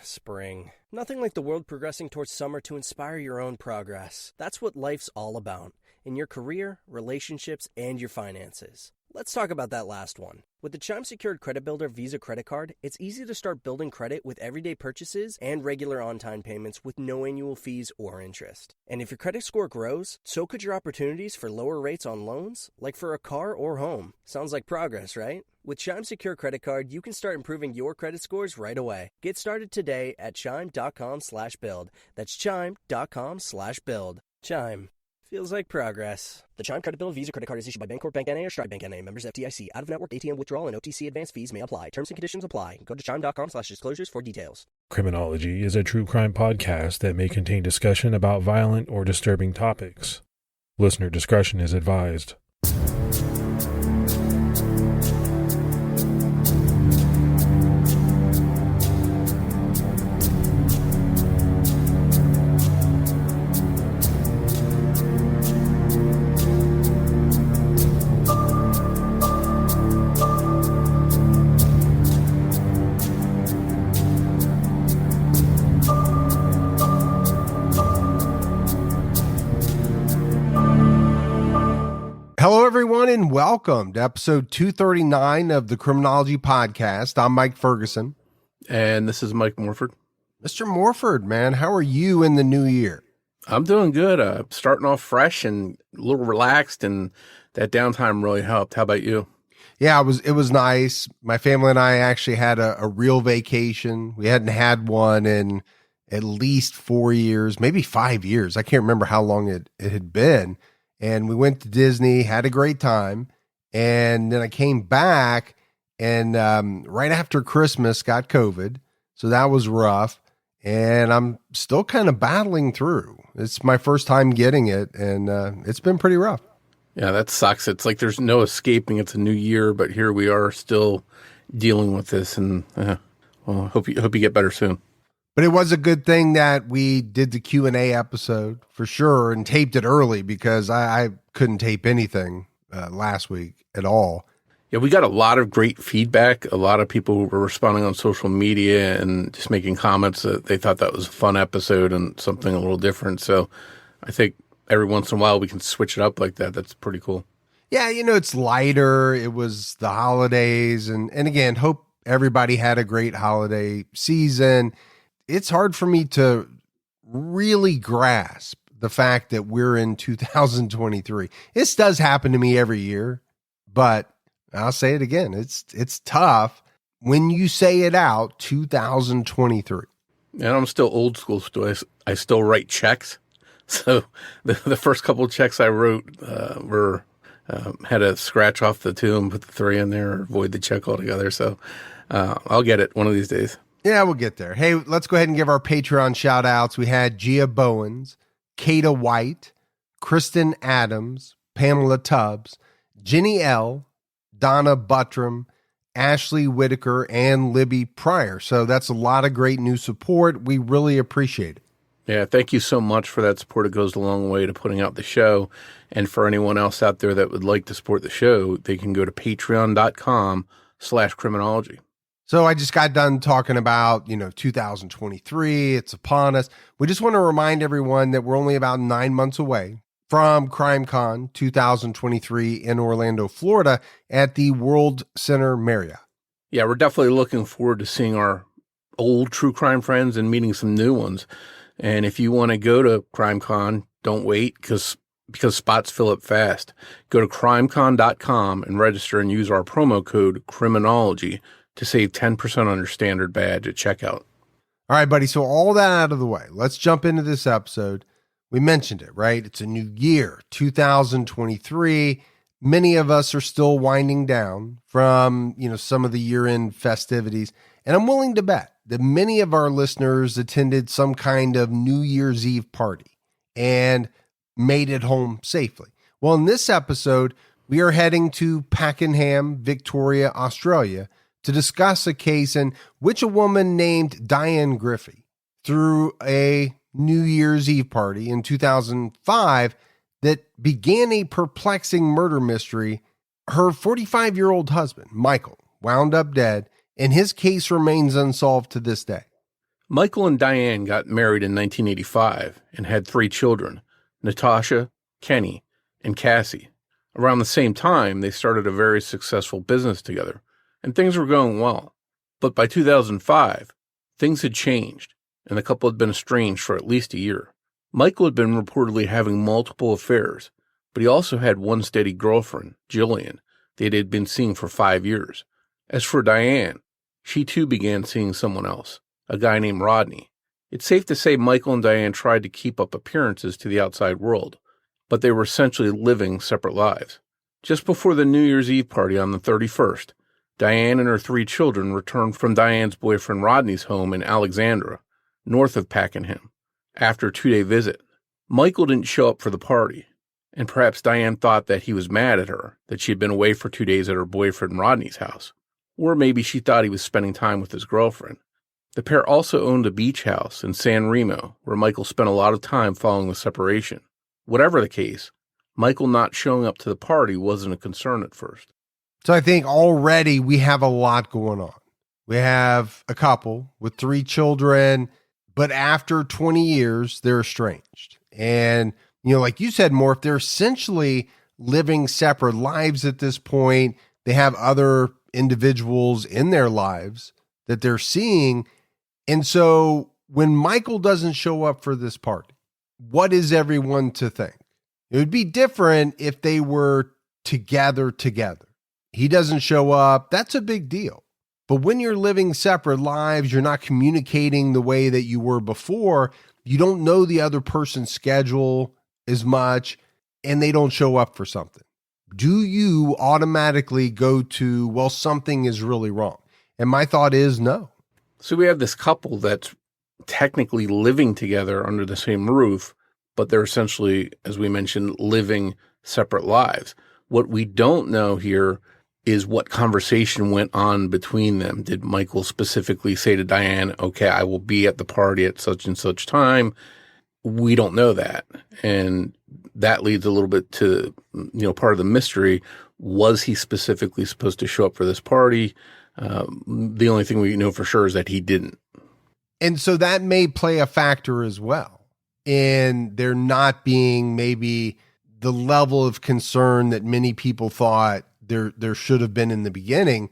Spring. Nothing like the world progressing towards summer to inspire your own progress. That's what life's all about. In your career, relationships, and your finances. Let's talk about that last one. With the Chime Secured Credit Builder Visa Credit Card, it's easy to start building credit with everyday purchases and regular on-time payments with no annual fees or interest. And if your credit score grows, so could your opportunities for lower rates on loans, like for a car or home. Sounds like progress, right? With Chime Secure Credit Card, you can start improving your credit scores right away. Get started today at chime.com/build. That's chime.com/build. Chime. Feels like progress. The Chime Credit Builder Visa Credit Card is issued by Bancorp Bank N.A. or Stride Bank N.A. Members FDIC. Out-of-network ATM withdrawal and OTC advance fees may apply. Terms and conditions apply. Go to chime.com/disclosures for details. Criminology is a true crime podcast that may contain discussion about violent or disturbing topics. Listener discretion is advised. Hello, everyone, and welcome to episode 239 of the Criminology podcast. I'm Mike Ferguson. And this is Mike Morford. Mr. Morford, man, how are you in the new year? I'm doing good. Starting off fresh and a little relaxed, and that downtime really helped. How about you? Yeah, it was nice. My family and I actually had a real vacation. We hadn't had one in at least 4 years, maybe 5 years. I can't remember how long it had been. And we went to Disney, had a great time. And then I came back and right after Christmas got COVID. So that was rough. And I'm still kind of battling through. It's my first time getting it. And it's been pretty rough. Yeah, that sucks. It's like there's no escaping. It's a new year, but here we are still dealing with this. And well, hope you get better soon. But it was a good thing that we did the Q&A episode for sure and taped it early because I couldn't tape anything last week at all. Yeah, we got a lot of great feedback. A lot of people were responding on social media and just making comments that they thought that was a fun episode and something a little different. So I think every once in a while we can switch it up like that. That's pretty cool. Yeah, it's lighter. It was the holidays. And again, hope everybody had a great holiday season. It's hard for me to really grasp the fact that we're in 2023. This does happen to me every year, but I'll say it again. It's tough when you say it out, 2023. And I'm still old school. I still write checks. So the first couple of checks I wrote were had to scratch off the 2 and put the 3 in there or void the check altogether. So I'll get it one of these days. Yeah, we'll get there. Hey, let's go ahead and give our Patreon shout outs. We had Gia Bowens, Kata White, Kristen Adams, Pamela Tubbs, Jenny L., Donna Buttram, Ashley Whitaker, and Libby Pryor. So that's a lot of great new support. We really appreciate it. Yeah, thank you so much for that support. It goes a long way to putting out the show. And for anyone else out there that would like to support the show, they can go to patreon.com/criminology. So I just got done talking about, 2023. It's upon us. We just want to remind everyone that we're only about 9 months away from CrimeCon 2023 in Orlando, Florida at the World Center Marriott. Yeah, we're definitely looking forward to seeing our old true crime friends and meeting some new ones. And if you want to go to CrimeCon, don't wait because spots fill up fast. Go to crimecon.com and register and use our promo code Criminology to save 10% on your standard badge at checkout. All right, buddy. So all that out of the way, let's jump into this episode. We mentioned it, right? It's a new year, 2023. Many of us are still winding down from, some of the year-end festivities. And I'm willing to bet that many of our listeners attended some kind of New Year's Eve party and made it home safely. Well, in this episode, we are heading to Pakenham, Victoria, Australia, to discuss a case in which a woman named Diane Griffey threw a New Year's Eve party in 2005 that began a perplexing murder mystery. Her 45-year-old husband, Michael, wound up dead, and his case remains unsolved to this day. Michael and Diane got married in 1985 and had 3 children, Natasha, Kenny, and Cassie. Around the same time, they started a very successful business together, and things were going well. But by 2005, things had changed, and the couple had been estranged for at least a year. Michael had been reportedly having multiple affairs, but he also had one steady girlfriend, Jillian, that he had been seeing for 5 years. As for Diane, she too began seeing someone else, a guy named Rodney. It's safe to say Michael and Diane tried to keep up appearances to the outside world, but they were essentially living separate lives. Just before the New Year's Eve party on the 31st, Diane and her 3 children returned from Diane's boyfriend Rodney's home in Alexandra, north of Pakenham, after a 2-day visit. Michael didn't show up for the party, and perhaps Diane thought that he was mad at her, that she had been away for 2 days at her boyfriend Rodney's house. Or maybe she thought he was spending time with his girlfriend. The pair also owned a beach house in San Remo, where Michael spent a lot of time following the separation. Whatever the case, Michael not showing up to the party wasn't a concern at first. So I think already we have a lot going on. We have a couple with 3 children, but after 20 years, they're estranged. And, like you said, Morf, they're essentially living separate lives at this point. They have other individuals in their lives that they're seeing. And so when Michael doesn't show up for this party, what is everyone to think? It would be different if they were together. He doesn't show up. That's a big deal. But when you're living separate lives, you're not communicating the way that you were before. You don't know the other person's schedule as much, and they don't show up for something. Do you automatically go to, well, something is really wrong? And my thought is no. So we have this couple that's technically living together under the same roof, but they're essentially, as we mentioned, living separate lives. What we don't know here is what conversation went on between them. Did Michael specifically say to Diane, okay, I will be at the party at such and such time? We don't know that. And that leads a little bit to, part of the mystery. Was he specifically supposed to show up for this party? The only thing we know for sure is that he didn't. And so that may play a factor as well in there not being maybe the level of concern that many people thought there should have been in the beginning,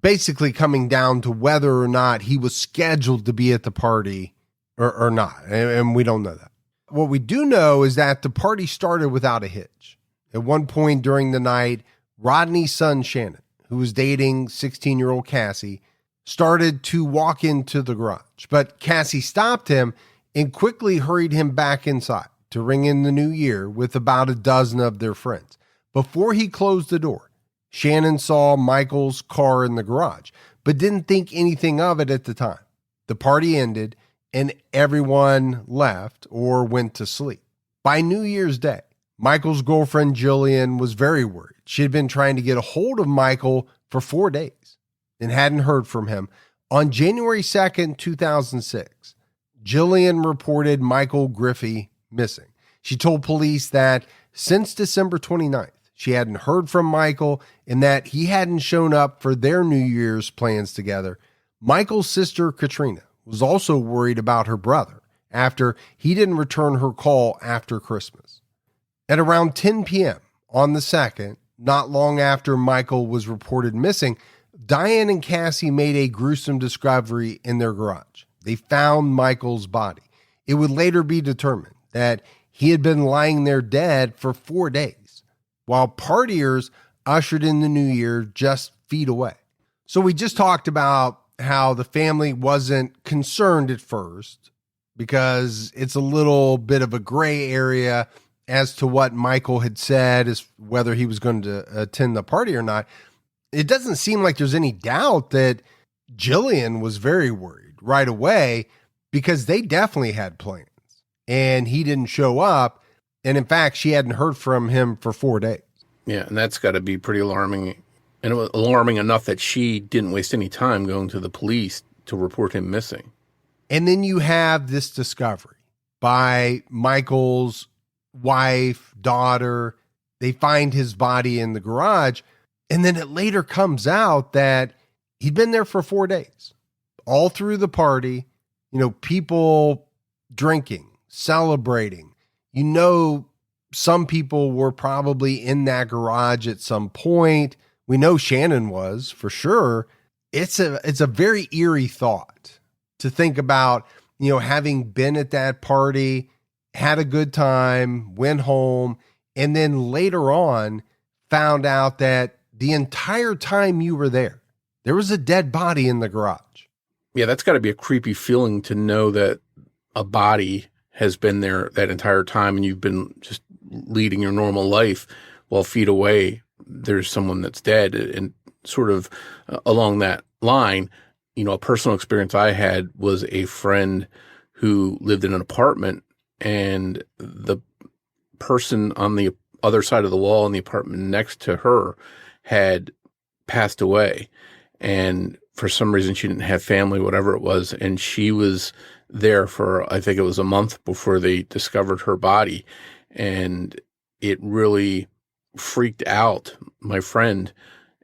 basically coming down to whether or not he was scheduled to be at the party or not. And we don't know that. What we do know is that the party started without a hitch. At one point during the night, Rodney's son, Shannon, who was dating 16-year-old Cassie, started to walk into the garage. But Cassie stopped him and quickly hurried him back inside to ring in the new year with about a dozen of their friends. Before he closed the door, Shannon saw Michael's car in the garage, but didn't think anything of it at the time. The party ended and everyone left or went to sleep. By New Year's Day, Michael's girlfriend Jillian was very worried. She had been trying to get a hold of Michael for 4 days and hadn't heard from him. On January 2nd, 2006, Jillian reported Michael Griffey missing. She told police that since December 29th, she hadn't heard from Michael and that he hadn't shown up for their New Year's plans together. Michael's sister, Katrina, was also worried about her brother after he didn't return her call after Christmas. At around 10 p.m. on the 2nd, not long after Michael was reported missing, Diane and Cassie made a gruesome discovery in their garage. They found Michael's body. It would later be determined that he had been lying there dead for 4 days, while partiers ushered in the new year just feet away. So we just talked about how the family wasn't concerned at first because it's a little bit of a gray area as to what Michael had said as whether he was going to attend the party or not. It doesn't seem like there's any doubt that Jillian was very worried right away because they definitely had plans and he didn't show up. And in fact, she hadn't heard from him for 4 days. Yeah, and that's got to be pretty alarming. And it was alarming enough that she didn't waste any time going to the police to report him missing. And then you have this discovery by Michael's wife, daughter. They find his body in the garage. And then it later comes out that he'd been there for 4 days, all through the party. People drinking, celebrating. Some people were probably in that garage at some point. We know Shannon was for sure. It's a very eerie thought to think about, having been at that party, had a good time, went home, and then later on found out that the entire time you were there was a dead body in the garage. Yeah, that's got to be a creepy feeling to know that a body has been there that entire time and you've been just leading your normal life while feet away there's someone that's dead. And sort of along that line, a personal experience I had was a friend who lived in an apartment, and the person on the other side of the wall in the apartment next to her had passed away. And for some reason she didn't have family, whatever it was. And she was there for, I think it was a month before they discovered her body. And it really freaked out my friend.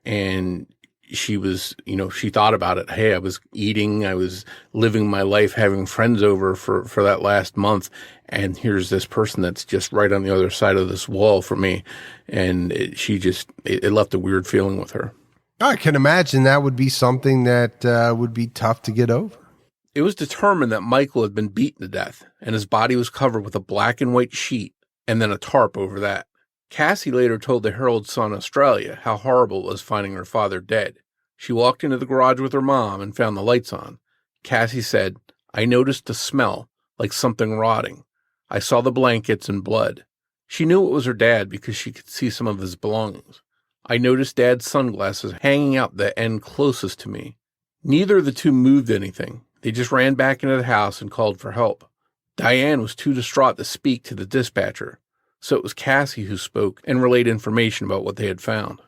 And she was, she thought about it. Hey, I was eating, I was living my life, having friends over for that last month. And here's this person that's just right on the other side of this wall from me. And it left a weird feeling with her. I can imagine that would be something that would be tough to get over. It was determined that Michael had been beaten to death, and his body was covered with a black and white sheet and then a tarp over that. Cassie later told the Herald Sun Australia how horrible it was finding her father dead. She walked into the garage with her mom and found the lights on. Cassie said, "I noticed a smell, like something rotting. I saw the blankets and blood." She knew it was her dad because she could see some of his belongings. "I noticed Dad's sunglasses hanging out the end closest to me." Neither of the two moved anything. They just ran back into the house and called for help. Diane was too distraught to speak to the dispatcher, so it was Cassie who spoke and relayed information about what they had found.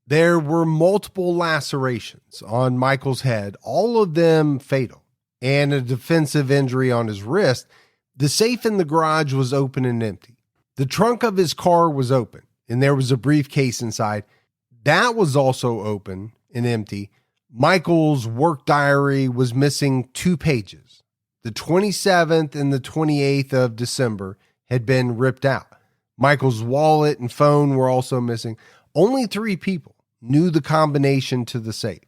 There were multiple lacerations on Michael's head, all of them fatal, and a defensive injury on his wrist. The safe in the garage was open and empty. The trunk of his car was open, and there was a briefcase inside. That was also open and empty. Michael's work diary was missing 2 pages. The 27th and the 28th of December had been ripped out. Michael's wallet and phone were also missing. Only 3 people knew the combination to the safe: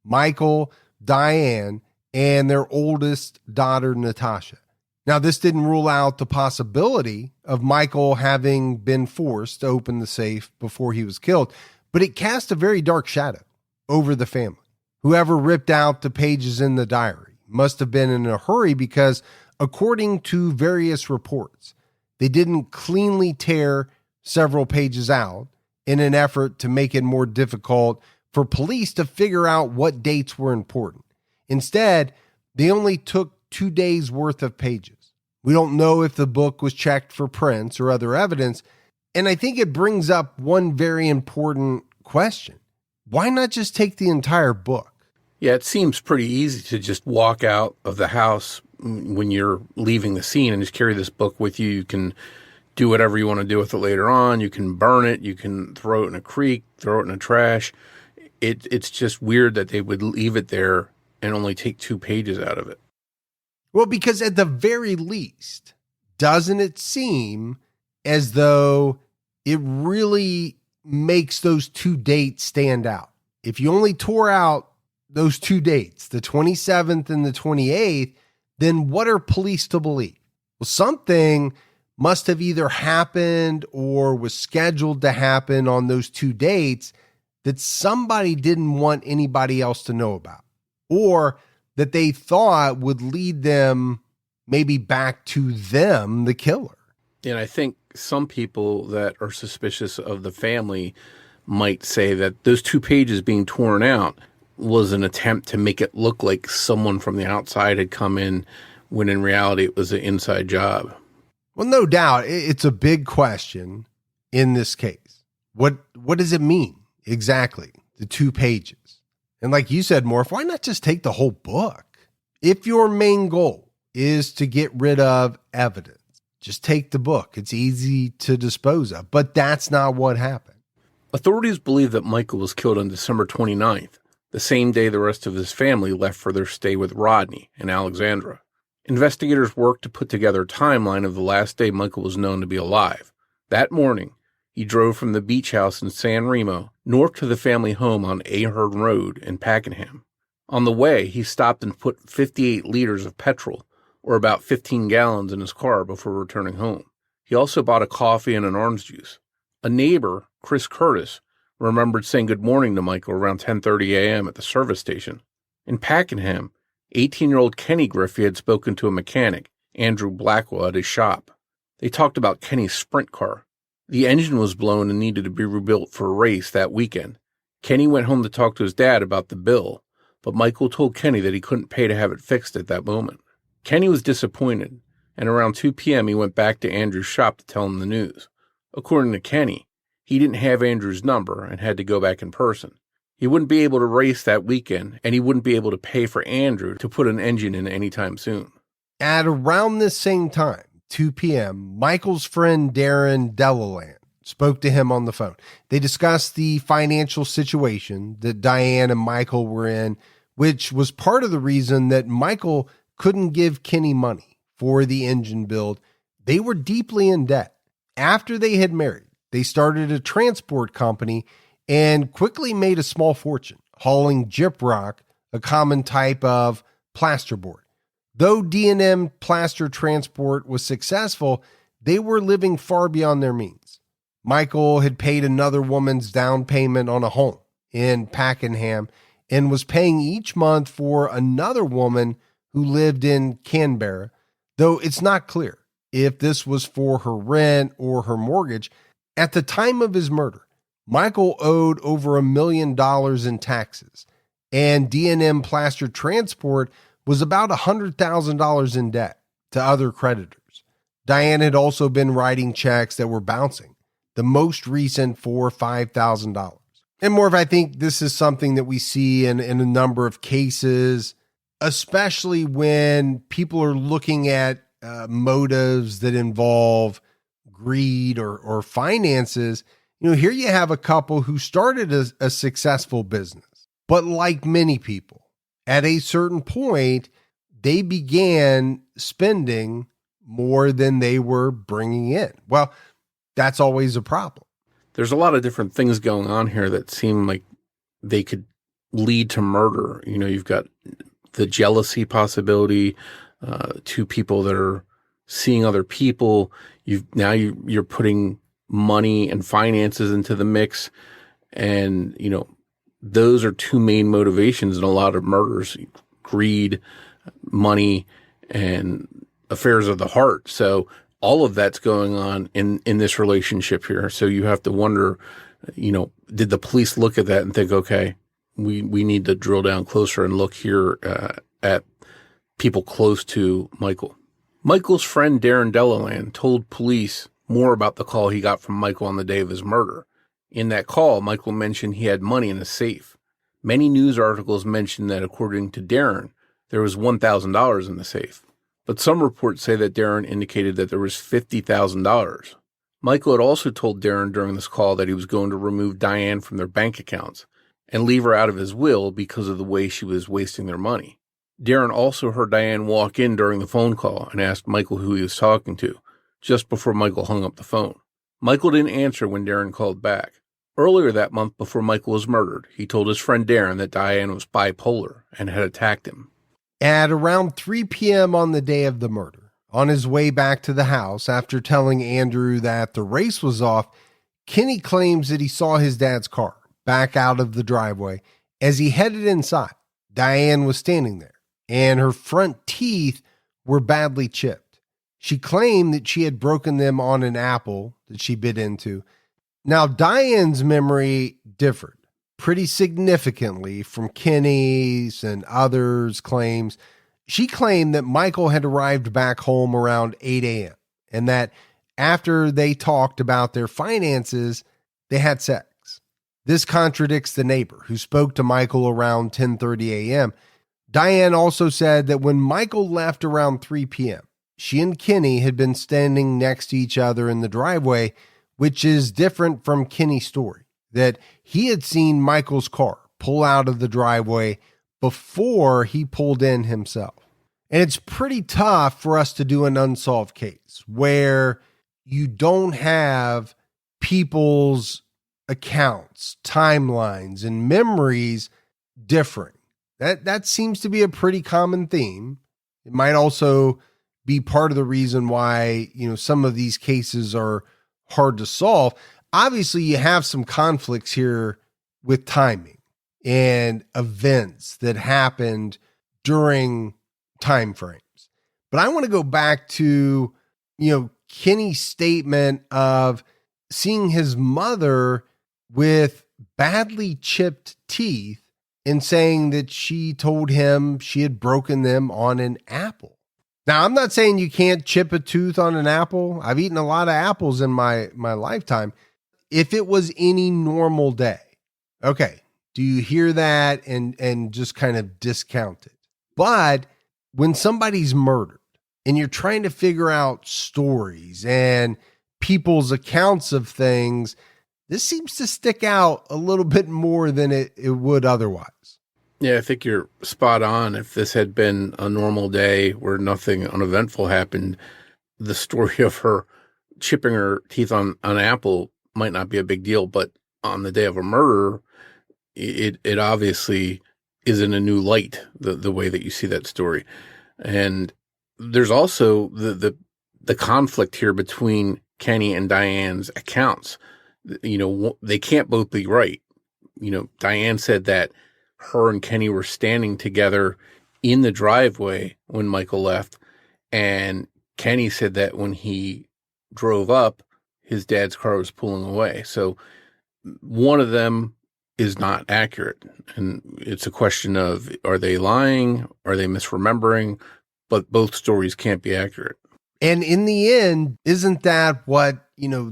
Michael, Diane, and their oldest daughter, Natasha. Now, this didn't rule out the possibility of Michael having been forced to open the safe before he was killed, but it cast a very dark shadow over the family. Whoever ripped out the pages in the diary must have been in a hurry because, according to various reports, they didn't cleanly tear several pages out in an effort to make it more difficult for police to figure out what dates were important. Instead, they only took 2 days worth of pages. We don't know if the book was checked for prints or other evidence, and I think it brings up one very important question. Why not just take the entire book? Yeah, it seems pretty easy to just walk out of the house when you're leaving the scene and just carry this book with you. You can do whatever you want to do with it later on. You can burn it. You can throw it in a creek, throw it in the trash. It's just weird that they would leave it there and only take 2 pages out of it. Well, because at the very least, doesn't it seem as though it really makes those 2 dates stand out? If you only tore out those 2 dates, the 27th and the 28th, then what are police to believe? Well, something must have either happened or was scheduled to happen on those 2 dates that somebody didn't want anybody else to know about, or that they thought would lead them maybe back to them, the killer. And I think some people that are suspicious of the family might say that those 2 pages being torn out was an attempt to make it look like someone from the outside had come in, when in reality it was an inside job. Well, no doubt. It's a big question in this case. What does it mean exactly, the 2 pages? And like you said, Morf, why not just take the whole book? If your main goal is to get rid of evidence, just take the book. It's easy to dispose of, but that's not what happened. Authorities believe that Michael was killed on December 29th, the same day the rest of his family left for their stay with Rodney in Alexandra. Investigators worked to put together a timeline of the last day Michael was known to be alive. That morning, he drove from the beach house in San Remo north to the family home on Ahern Road in Pakenham. On the way, he stopped and put 58 liters of petrol, or about 15 gallons, in his car before returning home. He also bought a coffee and an orange juice. A neighbor, Chris Curtis, remembered saying good morning to Michael around 10:30 a.m. at the service station. In Pakenham, 18-year-old Kenny Griffey had spoken to a mechanic, Andrew Blackwell, at his shop. They talked about Kenny's sprint car. The engine was blown and needed to be rebuilt for a race that weekend. Kenny went home to talk to his dad about the bill, but Michael told Kenny that he couldn't pay to have it fixed at that moment. Kenny was disappointed, and around 2 p.m. he went back to Andrew's shop to tell him the news. According to Kenny, he didn't have Andrew's number and had to go back in person. He wouldn't be able to race that weekend, and he wouldn't be able to pay for Andrew to put an engine in anytime soon. At around this same time, 2 p.m., Michael's friend Darren Delaland spoke to him on the phone. They discussed the financial situation that Diane and Michael were in, which was part of the reason that Michael couldn't give Kenny money for the engine build. They were deeply in debt. After they had married, they started a transport company and quickly made a small fortune hauling gyprock, a common type of plasterboard. Though D&M plaster transport was successful, they were living far beyond their means. Michael had paid another woman's down payment on a home in Pakenham and was paying each month for another woman who lived in Canberra, though it's not clear if this was for her rent or her mortgage. At the time of his murder, Michael owed over $1 million in taxes, and D&M Plaster Transport was about $100,000 in debt to other creditors. Diane had also been writing checks that were bouncing, the most recent for $5,000. And Morf, I think this is something that we see in a number of cases, especially when people are looking at motives that involve greed or finances. You know, here you have a couple who started a successful business, but like many people, at a certain point, they began spending more than they were bringing in. Well, that's always a problem. There's a lot of different things going on here that seem like they could lead to murder. You know, you've got the jealousy possibility, two people that are seeing other people. You're putting money and finances into the mix. And, you know, those are two main motivations in a lot of murders: greed, money, and affairs of the heart. So all of that's going on in this relationship here. So you have to wonder, you know, did the police look at that and think, okay, we need to drill down closer and look here at people close to Michael. Michael's friend Darren Delaland told police more about the call he got from Michael on the day of his murder. In that call, Michael mentioned he had money in a safe. Many news articles mentioned that, according to Darren, there was $1,000 in the safe. But some reports say that Darren indicated that there was $50,000. Michael had also told Darren during this call that he was going to remove Diane from their bank accounts and leave her out of his will because of the way she was wasting their money. Darren also heard Diane walk in during the phone call and asked Michael who he was talking to, just before Michael hung up the phone. Michael didn't answer when Darren called back. Earlier that month, before Michael was murdered, he told his friend Darren that Diane was bipolar and had attacked him. At around 3 p.m. on the day of the murder, on his way back to the house after telling Andrew that the race was off, Kenny claims that he saw his dad's car back out of the driveway. As he headed inside, Diane was standing there, and her front teeth were badly chipped. She claimed that she had broken them on an apple that she bit into. Now, Diane's memory differed pretty significantly from Kenny's and others' claims. She claimed that Michael had arrived back home around 8 a.m. and that after they talked about their finances, they had sex. This contradicts the neighbor who spoke to Michael around 10:30 a.m. Diane also said that when Michael left around 3 p.m., she and Kenny had been standing next to each other in the driveway, which is different from Kenny's story, that he had seen Michael's car pull out of the driveway before he pulled in himself. And it's pretty tough for us to do an unsolved case where you don't have people's accounts, timelines, and memories differing. That seems to be a pretty common theme. It might also be part of the reason why, some of these cases are hard to solve. Obviously, you have some conflicts here with timing and events that happened during time frames. But I want to go back to, Kenny's statement of seeing his mother with badly chipped teeth and saying that she told him she had broken them on an apple. Now, I'm not saying you can't chip a tooth on an apple. I've eaten a lot of apples in my lifetime. If it was any normal day, okay, do you hear that and just kind of discount it? But when somebody's murdered and you're trying to figure out stories and people's accounts of things, this seems to stick out a little bit more than it would otherwise. Yeah, I think you're spot on. If this had been a normal day where nothing uneventful happened, the story of her chipping her teeth on an apple might not be a big deal. But on the day of a murder, it obviously is in a new light, the way that you see that story. And there's also the conflict here between Kenny and Diane's accounts. They can't both be right. Diane said that her and Kenny were standing together in the driveway when Michael left. And Kenny said that when he drove up, his dad's car was pulling away. So one of them is not accurate. And it's a question of, are they lying? Are they misremembering? But both stories can't be accurate. And in the end, isn't that what,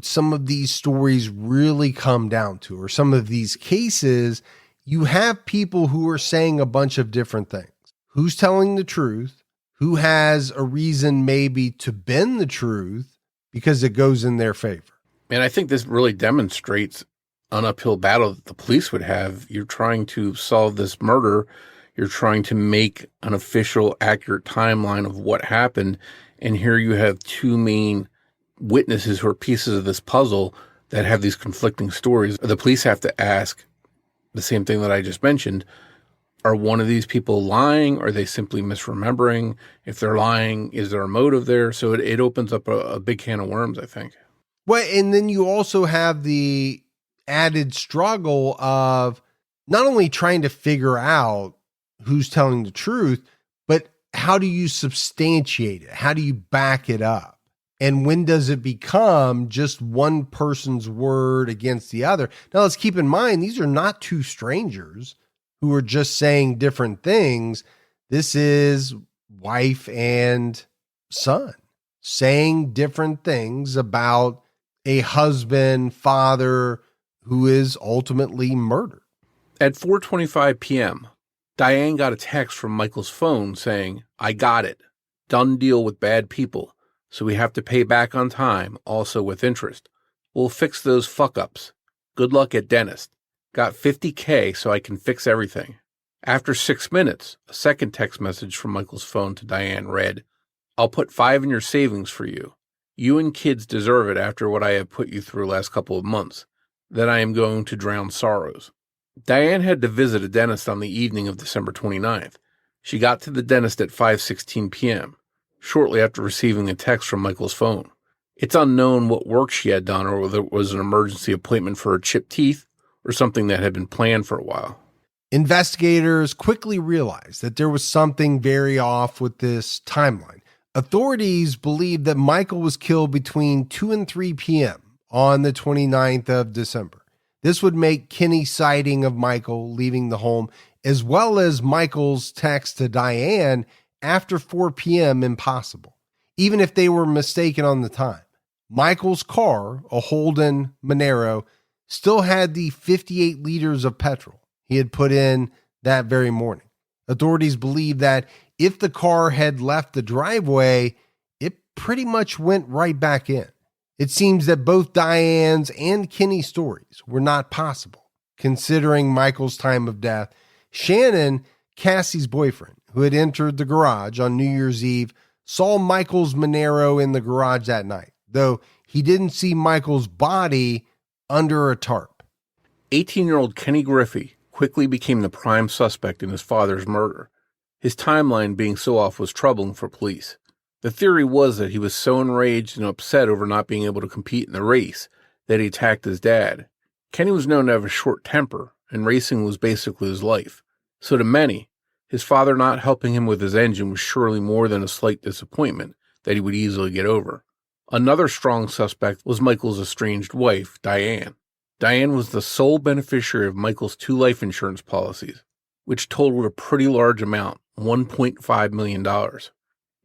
some of these stories really come down to, or some of these cases? You have people who are saying a bunch of different things. Who's telling the truth? Who has a reason maybe to bend the truth because it goes in their favor? And I think this really demonstrates an uphill battle that the police would have. You're trying to solve this murder. You're trying to make an official, accurate timeline of what happened. And here you have two main witnesses who are pieces of this puzzle that have these conflicting stories. The police have to ask the same thing that I just mentioned. Are one of these people lying? Are they simply misremembering? If they're lying, is there a motive there? So it opens up a big can of worms, I think. Well, and then you also have the added struggle of not only trying to figure out who's telling the truth, but how do you substantiate it? How do you back it up? And when does it become just one person's word against the other? Now, let's keep in mind, these are not two strangers who are just saying different things. This is wife and son saying different things about a husband, father who is ultimately murdered. At 4:25 p.m., Diane got a text from Michael's phone saying, "I got it. Done deal with bad people. So we have to pay back on time, also with interest. We'll fix those fuck-ups. Good luck at dentist. Got $50K so I can fix everything." After 6 minutes, a second text message from Michael's phone to Diane read, "I'll put 5 in your savings for you. You and kids deserve it after what I have put you through last couple of months. Then I am going to drown sorrows." Diane had to visit a dentist on the evening of December 29th. She got to the dentist at 5:16 p.m., shortly after receiving a text from Michael's phone. It's unknown what work she had done or whether it was an emergency appointment for her chipped teeth or something that had been planned for a while. Investigators quickly realized that there was something very off with this timeline. Authorities believed that Michael was killed between 2 and 3 p.m. on the 29th of December. This would make Kenny's sighting of Michael leaving the home, as well as Michael's text to Diane after 4 p.m. impossible, even if they were mistaken on the time. Michael's car, a Holden Monero, still had the 58 liters of petrol he had put in that very morning. Authorities believe that if the car had left the driveway, it pretty much went right back in. It seems that both Diane's and Kenny's stories were not possible, considering Michael's time of death. Shannon, Cassie's boyfriend, who had entered the garage on New Year's Eve, saw Michael's Monero in the garage that night, though he didn't see Michael's body under a tarp. 18-year-old Kenny Griffey quickly became the prime suspect in his father's murder. His timeline being so off was troubling for police. The theory was that he was so enraged and upset over not being able to compete in the race that he attacked his dad. Kenny was known to have a short temper, and racing was basically his life. So to many, his father not helping him with his engine was surely more than a slight disappointment that he would easily get over. Another strong suspect was Michael's estranged wife, Diane. Diane was the sole beneficiary of Michael's 2 life insurance policies, which totaled a pretty large amount, $1.5 million.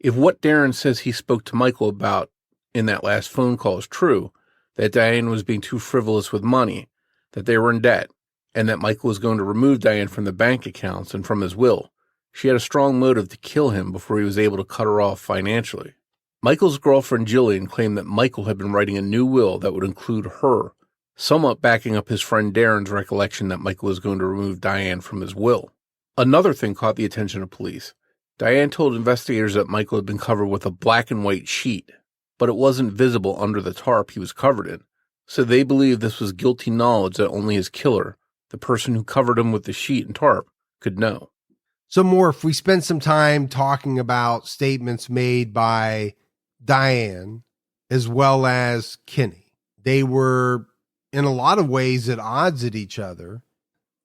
If what Darren says he spoke to Michael about in that last phone call is true, that Diane was being too frivolous with money, that they were in debt, and that Michael was going to remove Diane from the bank accounts and from his will, she had a strong motive to kill him before he was able to cut her off financially. Michael's girlfriend Jillian claimed that Michael had been writing a new will that would include her, somewhat backing up his friend Darren's recollection that Michael was going to remove Diane from his will. Another thing caught the attention of police. Diane told investigators that Michael had been covered with a black and white sheet, but it wasn't visible under the tarp he was covered in, so they believed this was guilty knowledge that only his killer, the person who covered him with the sheet and tarp, could know. So, Morf, we spent some time talking about statements made by Diane as well as Kenny. They were, in a lot of ways, at odds at each other.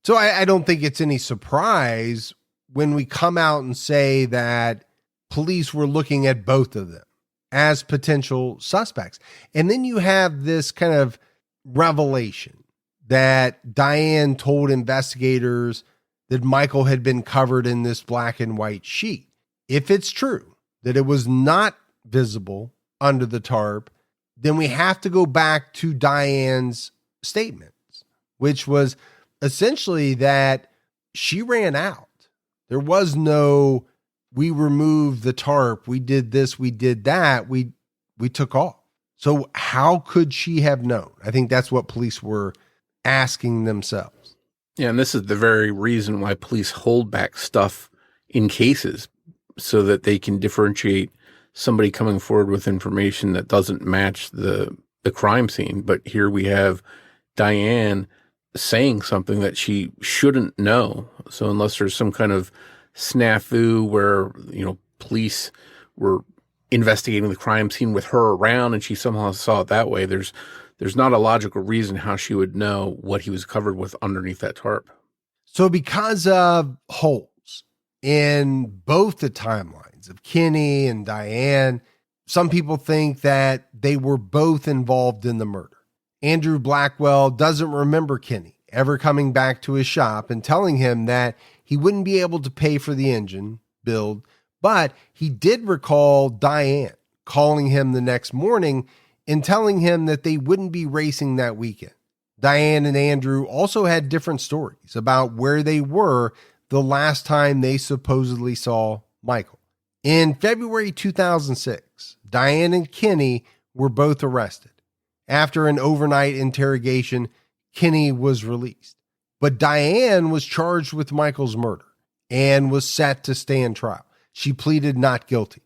So I don't think it's any surprise when we come out and say that police were looking at both of them as potential suspects. And then you have this kind of revelation that Diane told investigators that Michael had been covered in this black and white sheet. If it's true that it was not visible under the tarp, then we have to go back to Diane's statements, which was essentially that she ran out. There was no, we removed the tarp, we did this, we did that, we took off. So how could she have known? I think that's what police were asking themselves. Yeah, and this is the very reason why police hold back stuff in cases, so that they can differentiate somebody coming forward with information that doesn't match the crime scene. But here we have Diane saying something that she shouldn't know. So unless there's some kind of snafu where, police were investigating the crime scene with her around and she somehow saw it that way, there's not a logical reason how she would know what he was covered with underneath that tarp. So because of holes in both the timelines of Kenny and Diane, some people think that they were both involved in the murder. Andrew Blackwell doesn't remember Kenny ever coming back to his shop and telling him that he wouldn't be able to pay for the engine build, but he did recall Diane calling him the next morning and telling him that they wouldn't be racing that weekend. Diane and Andrew also had different stories about where they were the last time they supposedly saw Michael. In February 2006, Diane and Kenny were both arrested. After an overnight interrogation, Kenny was released. But Diane was charged with Michael's murder and was set to stand trial. She pleaded not guilty.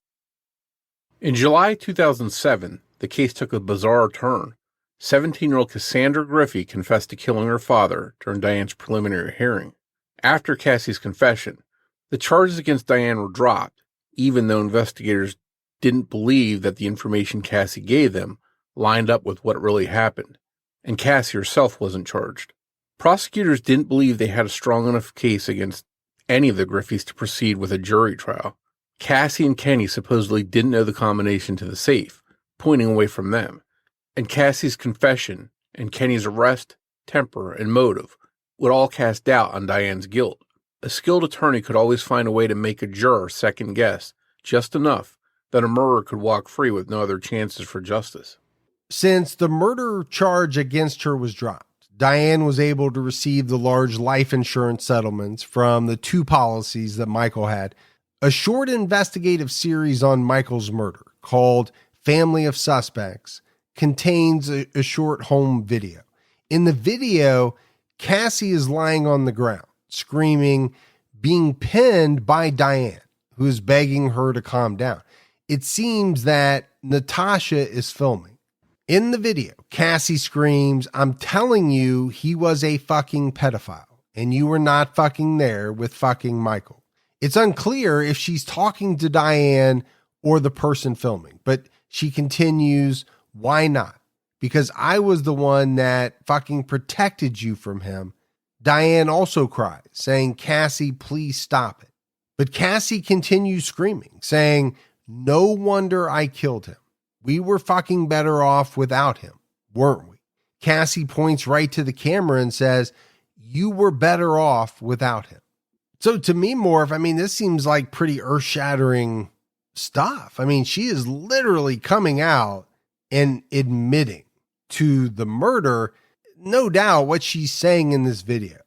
In July 2007, the case took a bizarre turn. 17-year-old Cassandra Griffey confessed to killing her father during Diane's preliminary hearing. After Cassie's confession, the charges against Diane were dropped, even though investigators didn't believe that the information Cassie gave them lined up with what really happened, and Cassie herself wasn't charged. Prosecutors didn't believe they had a strong enough case against any of the Griffeys to proceed with a jury trial. Cassie and Kenny supposedly didn't know the combination to the safe, pointing away from them, and Cassie's confession and Kenny's arrest, temper, and motive would all cast doubt on Diane's guilt. A skilled attorney could always find a way to make a juror second guess, just enough that a murderer could walk free with no other chances for justice. Since the murder charge against her was dropped, Diane was able to receive the large life insurance settlements from the 2 policies that Michael had. A short investigative series on Michael's murder called Family of Suspects contains a short home video. In the video, Cassie is lying on the ground, screaming, being pinned by Diane. who is begging her to calm down. It seems that Natasha is filming. In the video, Cassie screams, "I'm telling you, he was a fucking pedophile, and you were not fucking there with fucking Michael." It's unclear if she's talking to Diane or the person filming, but she continues, "Why not? Because I was the one that fucking protected you from him." Diane also cries, saying, "Cassie, please stop it." But Cassie continues screaming, saying, "No wonder I killed him. We were fucking better off without him, weren't we?" Cassie points right to the camera and says, "You were better off without him." So to me, Morf, this seems like pretty earth-shattering stuff. She is literally coming out and admitting to the murder. No doubt what she's saying in this video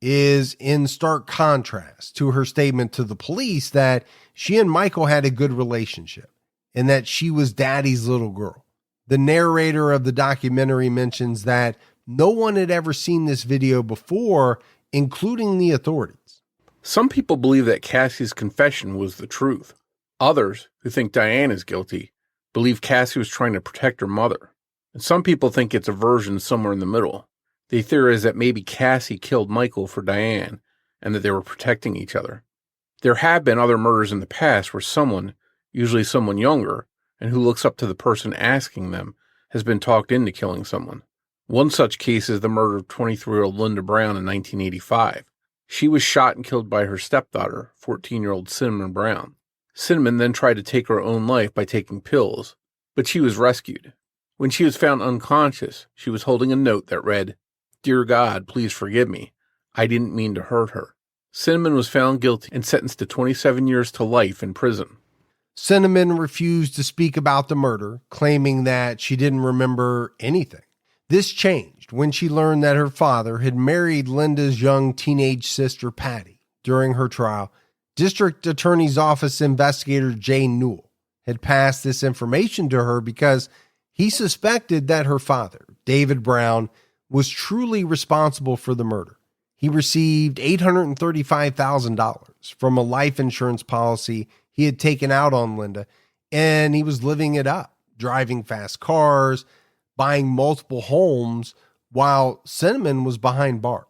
is in stark contrast to her statement to the police that she and Michael had a good relationship and that she was daddy's little girl. The narrator of the documentary mentions that no one had ever seen this video before, including the authorities. Some people believe that Cassie's confession was the truth. Others, who think Diane is guilty, believe Cassie was trying to protect her mother. And some people think it's a version somewhere in the middle. They theorize that maybe Cassie killed Michael for Diane and that they were protecting each other. There have been other murders in the past where someone, usually someone younger, and who looks up to the person asking them, has been talked into killing someone. One such case is the murder of 23-year-old Linda Brown in 1985. She was shot and killed by her stepdaughter, 14-year-old Cinnamon Brown. Cinnamon then tried to take her own life by taking pills, but she was rescued. When she was found unconscious, she was holding a note that read, "Dear God, please forgive me. I didn't mean to hurt her." Cinnamon was found guilty and sentenced to 27 years to life in prison. Cinnamon refused to speak about the murder, claiming that she didn't remember anything. This changed when she learned that her father had married Linda's young teenage sister, Patty. During her trial, District Attorney's Office investigator Jane Newell had passed this information to her because he suspected that her father, David Brown, was truly responsible for the murder. He received $835,000 from a life insurance policy he had taken out on Linda, and he was living it up, driving fast cars, buying multiple homes, while Cinnamon was behind bars.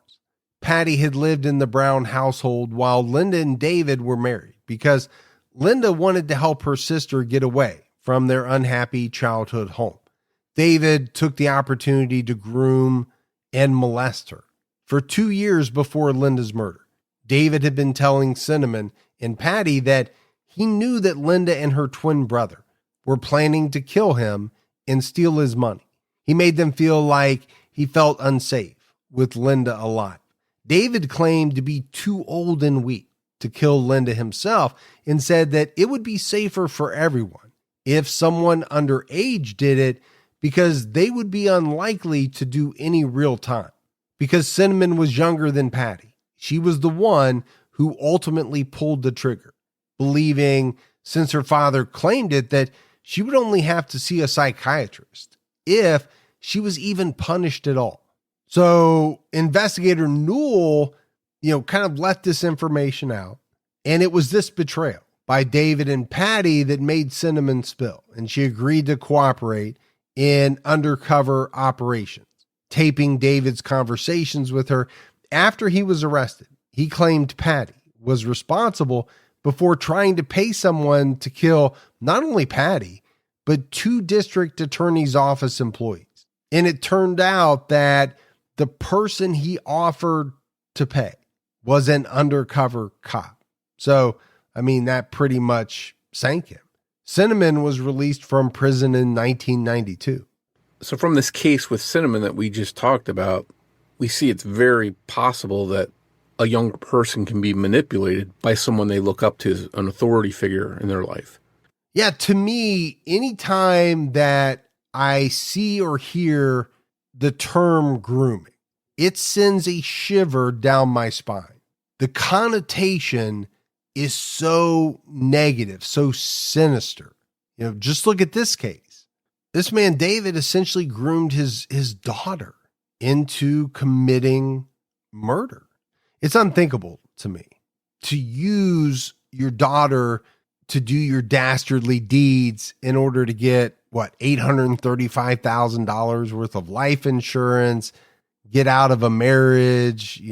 Patty had lived in the Brown household while Linda and David were married because Linda wanted to help her sister get away from their unhappy childhood home. David took the opportunity to groom and molest her. For 2 years before Linda's murder, David had been telling Cinnamon and Patty that he knew that Linda and her twin brother were planning to kill him and steal his money. He made them feel like he felt unsafe with Linda alive. David claimed to be too old and weak to kill Linda himself and said that it would be safer for everyone if someone underage did it because they would be unlikely to do any real time. Because Cinnamon was younger than Patty, she was the one who ultimately pulled the trigger, believing, since her father claimed it, that she would only have to see a psychiatrist if she was even punished at all. So investigator Newell, kind of let this information out. And it was this betrayal by David and Patty that made Cinnamon spill. And she agreed to cooperate in undercover operations, taping David's conversations with her after he was arrested. He claimed Patty was responsible before trying to pay someone to kill not only Patty, but 2 district attorney's office employees. And it turned out that the person he offered to pay was an undercover cop. So, that pretty much sank him. Cinnamon was released from prison in 1992. So from this case with Cinnamon that we just talked about, we see it's very possible that a younger person can be manipulated by someone they look up to as an authority figure in their life. Yeah, to me, anytime that I see or hear the term grooming, it sends a shiver down my spine. The connotation is so negative, so sinister. Just look at this case. This man, David, essentially groomed his daughter into committing murder. It's unthinkable to me to use your daughter to do your dastardly deeds in order to get $835,000 worth of life insurance, get out of a marriage,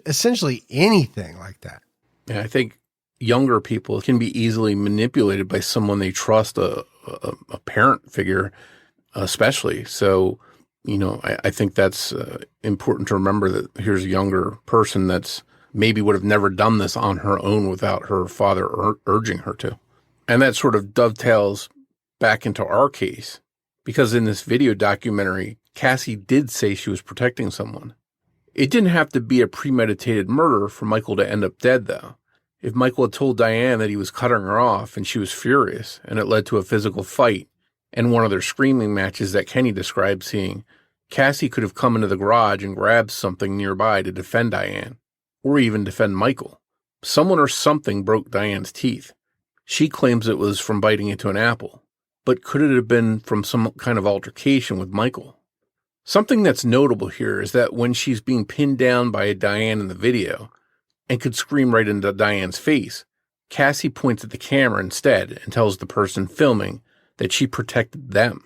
essentially anything like that. Yeah, I think younger people can be easily manipulated by someone they trust, a parent figure, especially. So, I think that's important to remember that here's a younger person that's maybe would have never done this on her own without her father urging her to. And that sort of dovetails back into our case, because in this video documentary, Cassie did say she was protecting someone. It didn't have to be a premeditated murder for Michael to end up dead, though. If Michael had told Diane that he was cutting her off and she was furious, and it led to a physical fight and one of their screaming matches that Kenny described seeing, Cassie could have come into the garage and grabbed something nearby to defend Diane, or even defend Michael. Someone or something broke Diane's teeth. She claims it was from biting into an apple, but could it have been from some kind of altercation with Michael? Something that's notable here is that when she's being pinned down by Diane in the video and could scream right into Diane's face, Cassie points at the camera instead and tells the person filming that she protected them.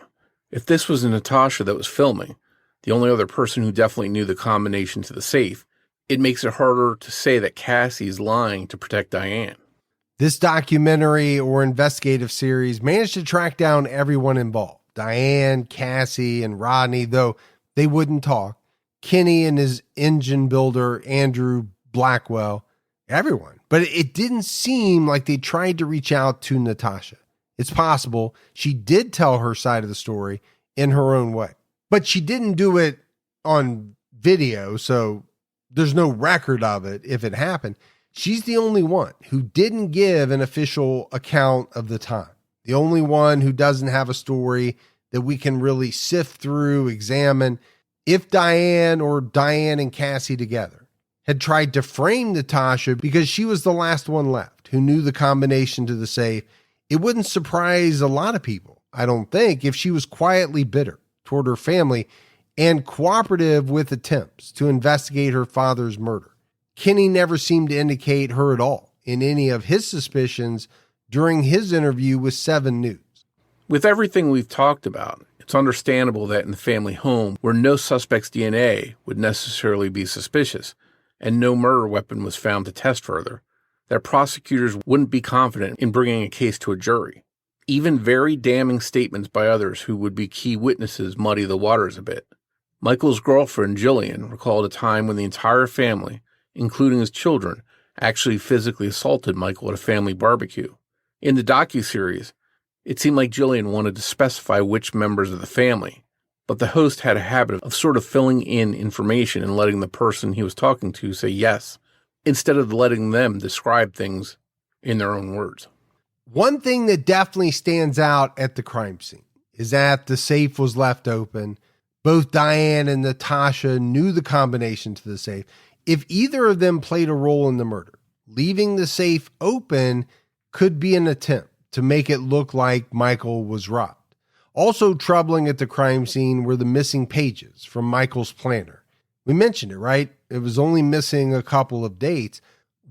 If this was Natasha that was filming, the only other person who definitely knew the combination to the safe, it makes it harder to say that Cassie's lying to protect Diane. This documentary or investigative series managed to track down everyone involved. Diane, Cassie, and Rodney, though they wouldn't talk. Kenny and his engine builder, Andrew Blackwell, everyone. But it didn't seem like they tried to reach out to Natasha. It's possible she did tell her side of the story in her own way, but she didn't do it on video, so there's no record of it if it happened. She's the only one who didn't give an official account of the time. The only one who doesn't have a story that we can really sift through, examine. If Diane or Diane and Cassie together had tried to frame Natasha because she was the last one left who knew the combination to the safe, it wouldn't surprise a lot of people, I don't think, if she was quietly bitter toward her family and cooperative with attempts to investigate her father's murder. Kenny never seemed to indicate her at all in any of his suspicions during his interview with 7 News. With everything we've talked about, it's understandable that in the family home, where no suspect's DNA would necessarily be suspicious, and no murder weapon was found to test further, that prosecutors wouldn't be confident in bringing a case to a jury. Even very damning statements by others who would be key witnesses muddy the waters a bit. Michael's girlfriend, Jillian, recalled a time when the entire family, including his children, actually physically assaulted Michael at a family barbecue. In the docuseries, it seemed like Jillian wanted to specify which members of the family, but the host had a habit of sort of filling in information and letting the person he was talking to say yes, instead of letting them describe things in their own words. One thing that definitely stands out at the crime scene is that the safe was left open. Both Diane and Natasha knew the combination to the safe. If either of them played a role in the murder, leaving the safe open could be an attempt to make it look like Michael was robbed. Also troubling at the crime scene were the missing pages from Michael's planner. We mentioned it, right? It was only missing a couple of dates.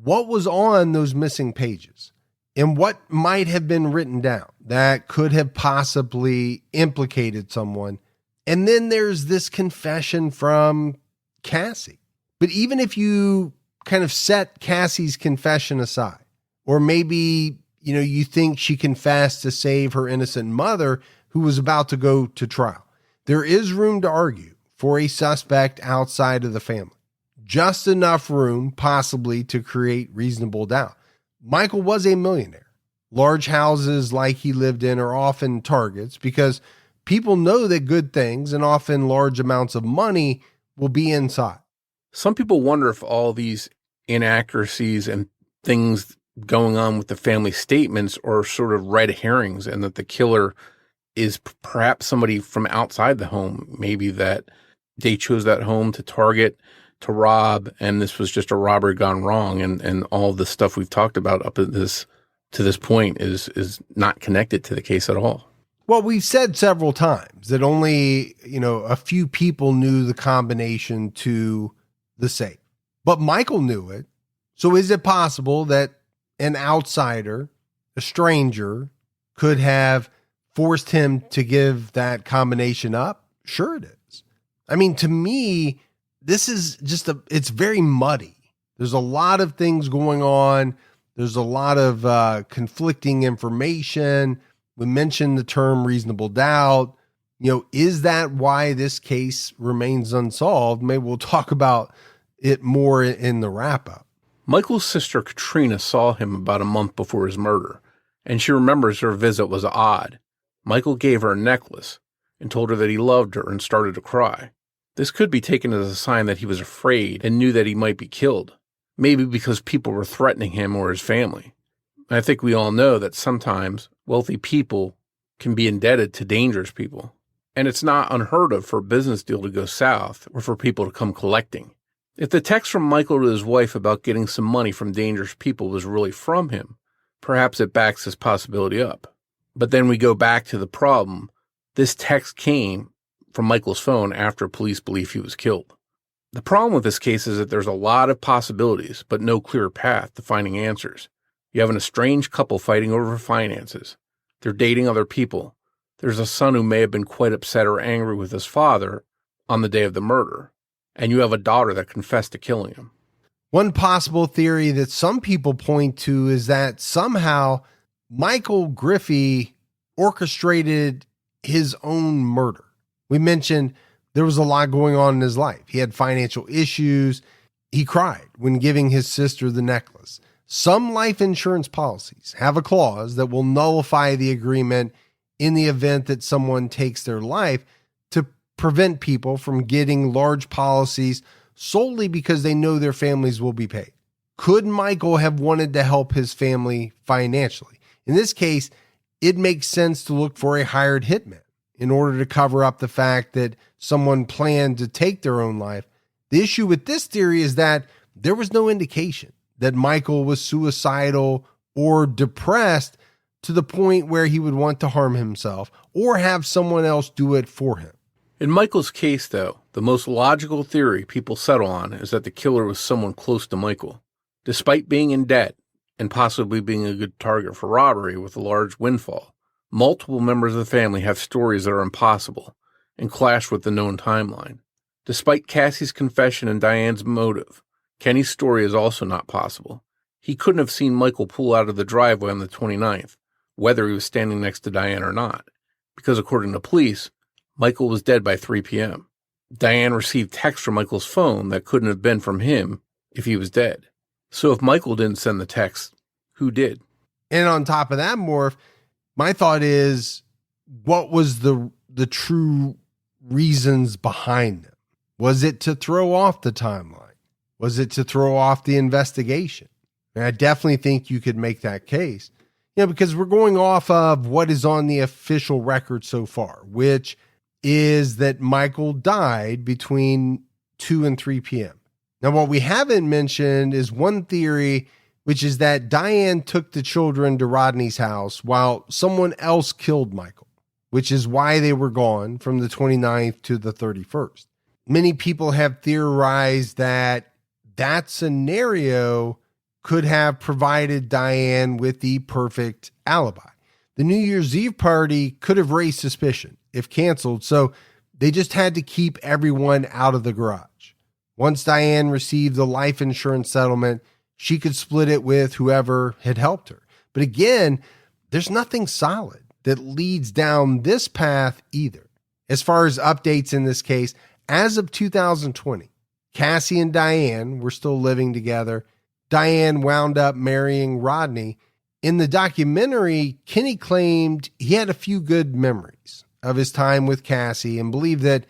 What was on those missing pages? And what might have been written down that could have possibly implicated someone? And then there's this confession from Cassie. But even if you kind of set Cassie's confession aside, or maybe, you think she confessed to save her innocent mother who was about to go to trial, there is room to argue for a suspect outside of the family. Just enough room possibly to create reasonable doubt. Michael was a millionaire. Large houses like he lived in are often targets because people know that good things and often large amounts of money will be inside. Some people wonder if all these inaccuracies and things going on with the family statements are sort of red herrings and that the killer is perhaps somebody from outside the home. Maybe that they chose that home to target, to rob, and this was just a robbery gone wrong. And all the stuff we've talked about up to this point is not connected to the case at all. Well, we've said several times that only, a few people knew the combination to the safe, but Michael knew it. So is it possible that an outsider, a stranger, could have forced him to give that combination up? Sure it is. I mean, to me, this is just it's very muddy. There's a lot of things going on. There's a lot of conflicting information. We mentioned the term reasonable doubt. Is that why this case remains unsolved? Maybe we'll talk about it more in the wrap-up. Michael's sister Katrina saw him about a month before his murder, and she remembers her visit was odd. Michael gave her a necklace and told her that he loved her and started to cry. This could be taken as a sign that he was afraid and knew that he might be killed, maybe because people were threatening him or his family. And I think we all know that sometimes wealthy people can be indebted to dangerous people. And it's not unheard of for a business deal to go south or for people to come collecting. If the text from Michael to his wife about getting some money from dangerous people was really from him, perhaps it backs this possibility up. But then we go back to the problem. This text came from Michael's phone after police believe he was killed. The problem with this case is that there's a lot of possibilities, but no clear path to finding answers. You have an estranged couple fighting over finances. They're dating other people. There's a son who may have been quite upset or angry with his father on the day of the murder. And you have a daughter that confessed to killing him. One possible theory that some people point to is that somehow Michael Griffey orchestrated his own murder. We mentioned there was a lot going on in his life. He had financial issues. He cried when giving his sister the necklace. Some life insurance policies have a clause that will nullify the agreement in the event that someone takes their life to prevent people from getting large policies solely because they know their families will be paid. Could Michael have wanted to help his family financially? In this case, it makes sense to look for a hired hitman in order to cover up the fact that someone planned to take their own life. The issue with this theory is that there was no indication that Michael was suicidal or depressed to the point where he would want to harm himself or have someone else do it for him. In Michael's case, though, the most logical theory people settle on is that the killer was someone close to Michael. Despite being in debt and possibly being a good target for robbery with a large windfall, multiple members of the family have stories that are impossible and clash with the known timeline. Despite Cassie's confession and Diane's motive, Kenny's story is also not possible. He couldn't have seen Michael pull out of the driveway on the 29th, whether he was standing next to Diane or not, because according to police, Michael was dead by 3 p.m. Diane received text from Michael's phone that couldn't have been from him if he was dead. So if Michael didn't send the text, who did? And on top of that, Morf, my thought is, what was the true reasons behind them? Was it to throw off the timeline? Was it to throw off the investigation? And I definitely think you could make that case. Because we're going off of what is on the official record so far, which is that Michael died between 2 and 3 p.m. Now, what we haven't mentioned is one theory, which is that Diane took the children to Rodney's house while someone else killed Michael, which is why they were gone from the 29th to the 31st. Many people have theorized that scenario could have provided Diane with the perfect alibi. The New Year's Eve party could have raised suspicion if canceled, so they just had to keep everyone out of the garage. Once Diane received the life insurance settlement, she could split it with whoever had helped her. But again, there's nothing solid that leads down this path either. As far as updates in this case, as of 2020, Cassie and Diane were still living together. Diane wound up marrying Rodney. In the documentary, Kenny claimed he had a few good memories of his time with Cassie and believed that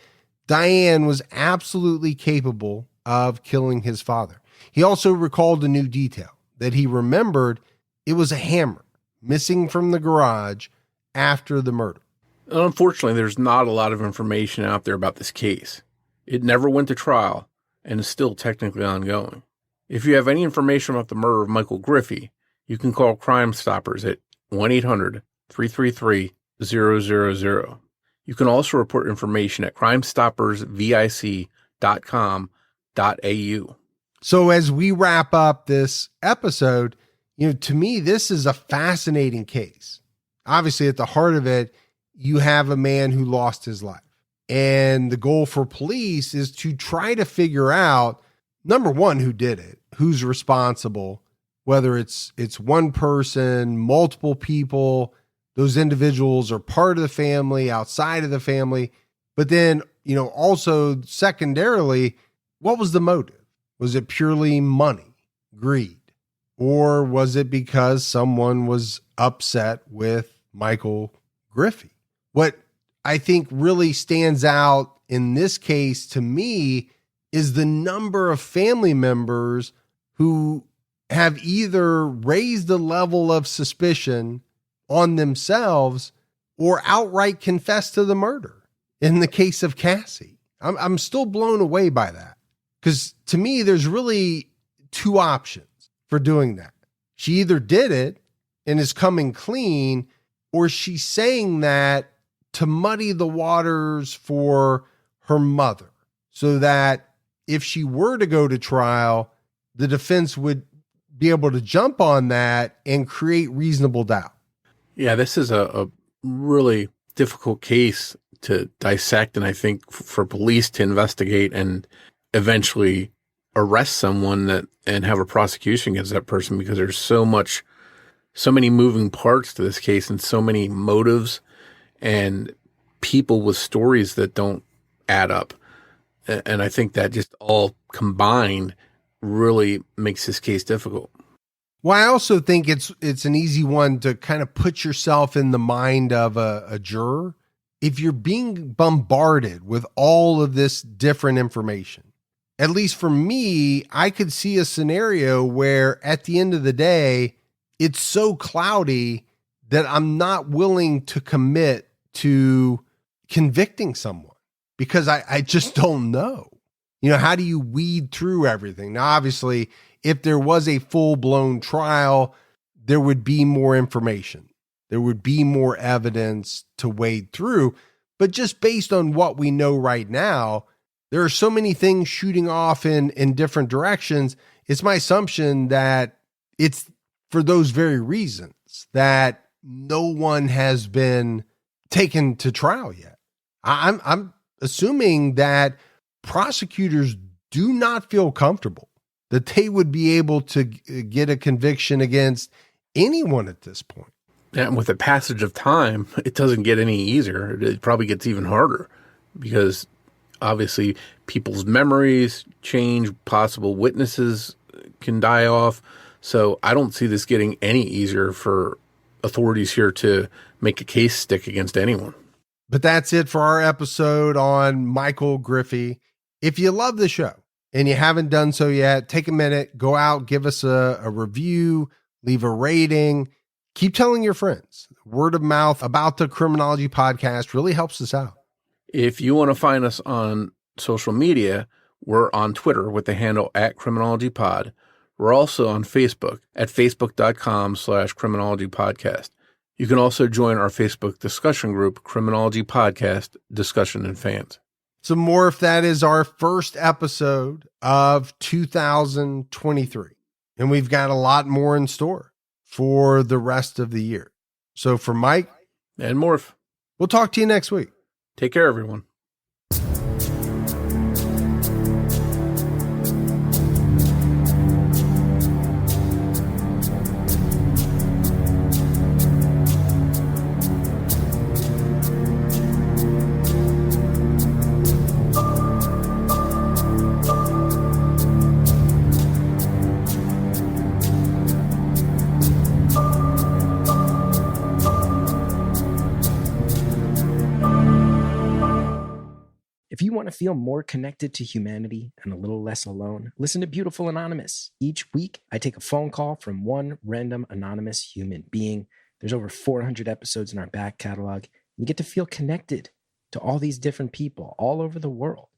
Diane was absolutely capable of killing his father. He also recalled a new detail that he remembered. It was a hammer missing from the garage after the murder. Unfortunately, there's not a lot of information out there about this case. It never went to trial and is still technically ongoing. If you have any information about the murder of Michael Griffey, you can call Crime Stoppers at 1-800-333-000. You can also report information at crimestoppersvic.com.au. So as we wrap up this episode, To me, this is a fascinating case. Obviously, at the heart of it, you have a man who lost his life. And the goal for police is to try to figure out, number one, who did it, who's responsible, whether it's one person, multiple people, those individuals are part of the family, outside of the family. But then, also secondarily, what was the motive? Was it purely money, greed? Or was it because someone was upset with Michael Griffey? What I think really stands out in this case to me is the number of family members who have either raised a level of suspicion on themselves or outright confessed to the murder. In the case of Cassie, I'm still blown away by that, because to me, there's really two options for doing that. She either did it and is coming clean, or she's saying that to muddy the waters for her mother, so that if she were to go to trial, the defense would be able to jump on that and create reasonable doubt. Yeah, this is a really difficult case to dissect, and I think for police to investigate and eventually arrest someone and have a prosecution against that person, because there's so many moving parts to this case and so many motives and people with stories that don't add up. And I think that just all combined really makes this case difficult. Well, I also think it's an easy one to kind of put yourself in the mind of a juror. If you're being bombarded with all of this different information, at least for me, I could see a scenario where at the end of the day, it's so cloudy that I'm not willing to commit to convicting someone, because I just don't know. How do you weed through everything? Now, obviously, if there was a full-blown trial, there would be more information. There would be more evidence to wade through. But just based on what we know right now, there are so many things shooting off in different directions. It's my assumption that it's for those very reasons that no one has been taken to trial yet. I'm assuming that prosecutors do not feel comfortable that they would be able to get a conviction against anyone at this point. And with the passage of time, it doesn't get any easier. It probably gets even harder, because obviously people's memories change, possible witnesses can die off. So I don't see this getting any easier for authorities here to make a case stick against anyone. But that's it for our episode on Michael Griffey. If you love the show and you haven't done so yet, take a minute, go out, give us a review, leave a rating. Keep telling your friends. Word of mouth about the Criminology podcast really helps us out. If you want to find us on social media, we're on Twitter with the handle @CriminologyPod. We're also on Facebook at facebook.com/CriminologyPodcast. You can also join our Facebook discussion group, Criminology Podcast Discussion and Fans. So Morf, that is our first episode of 2023. And we've got a lot more in store for the rest of the year. So for Mike and Morf, we'll talk to you next week. Take care, everyone. If you want to feel more connected to humanity and a little less alone, listen to Beautiful Anonymous. Each week, I take a phone call from one random anonymous human being. There's over 400 episodes in our back catalog. You get to feel connected to all these different people all over the world.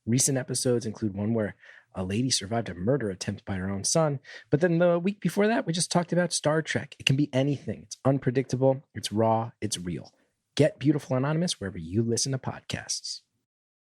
Recent episodes include one where a lady survived a murder attempt by her own son. But then the week before that, we just talked about Star Trek. It can be anything. It's unpredictable. It's raw. It's real. Get Beautiful Anonymous wherever you listen to podcasts.